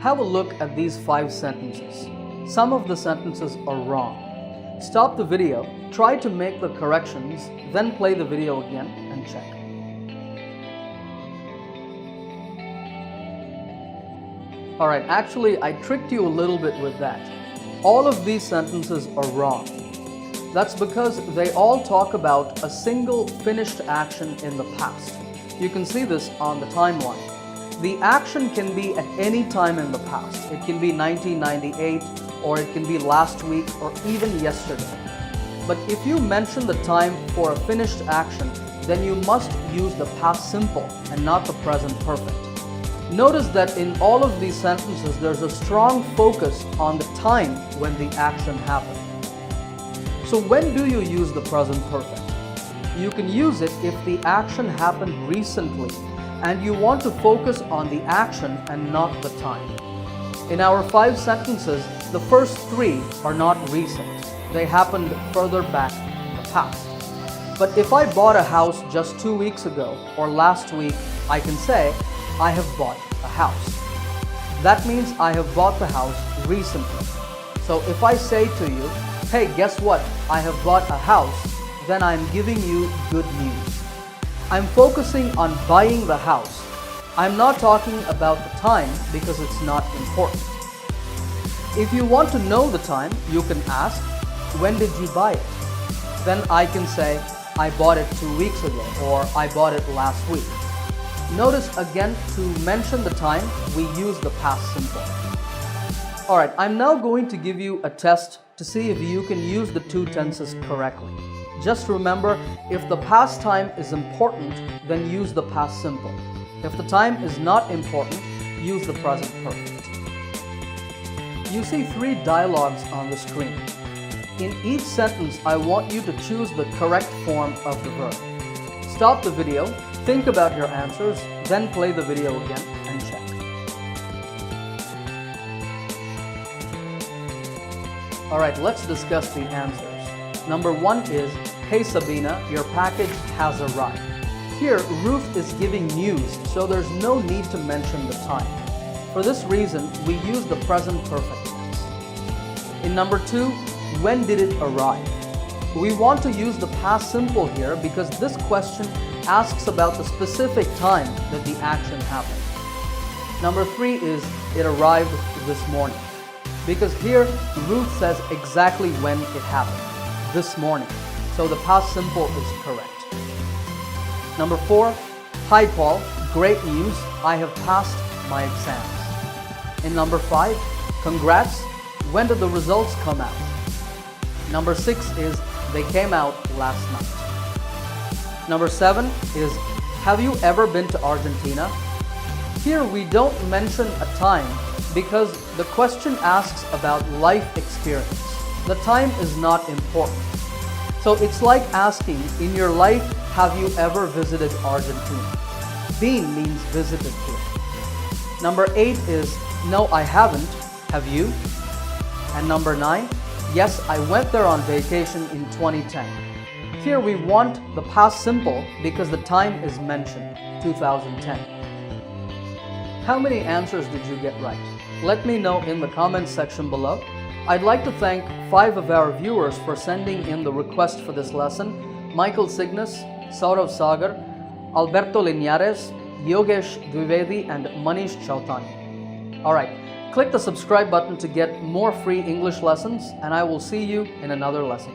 Have a look at these 5 sentences. Some of the sentences are wrong. Stop the video, try to make the corrections, then play the video again and check. Alright, actually I tricked you a little bit with that. All of these sentences are wrong. That's because they all talk about a single finished action in the past. You can see this on the timeline. The action can be at any time in the past. It can be 1998, or it can be last week, or even yesterday. But if you mention the time for a finished action, then you must use the past simple and not the present perfect. Notice that in all of these sentences, there's a strong focus on the time when the action happened. So when do you use the present perfect? You can use it if the action happened recently and you want to focus on the action and not the time. In our 5 sentences, the first 3 are not recent. They happened further back in the past. But if I bought a house just 2 weeks ago or last week, I can say, I have bought a house. That means I have bought the house recently. So if I say to you, hey, guess what? I have bought a house, then I'm giving you good news. I'm focusing on buying the house. I'm not talking about the time because it's not important. If you want to know the time, you can ask, when did you buy it? Then I can say, I bought it 2 weeks ago, or I bought it last week. Notice again, to mention the time, we use the past simple. Alright, I'm now going to give you a test to see if you can use the 2 tenses correctly. Just remember, if the past time is important, then use the past simple. If the time is not important, use the present perfect. You see 3 dialogues on the screen. In each sentence, I want you to choose the correct form of the verb. Stop the video, think about your answers, then play the video again and check. Alright, let's discuss the answers. Number 1 is, hey Sabina, your package has arrived. Here, Ruth is giving news, so there's no need to mention the time. For this reason, we use the present perfect tense. In number 2, when did it arrive? We want to use the past simple here because this question asks about the specific time that the action happened. Number 3 is, it arrived this morning. Because here, Ruth says exactly when it happened, this morning. So the past simple is correct. Number 4, hi Paul, great news, I have passed my exams. In number 5, congrats, when did the results come out? Number 6 is, they came out last night. Number 7 is, have you ever been to Argentina? Here we don't mention a time because the question asks about life experience. The time is not important. So it's like asking, in your life, have you ever visited Argentina? Been means visited here. Number 8 is, no, I haven't. Have you? And number 9, yes, I went there on vacation in 2010. Here we want the past simple because the time is mentioned, 2010. How many answers did you get right? Let me know in the comments section below. I'd like to thank 5 of our viewers for sending in the request for this lesson: Michael Cygnus, Saurav Sagar, Alberto Linares, Yogesh Dwivedi, and Manish Chautani. Alright, click the subscribe button to get more free English lessons, and I will see you in another lesson.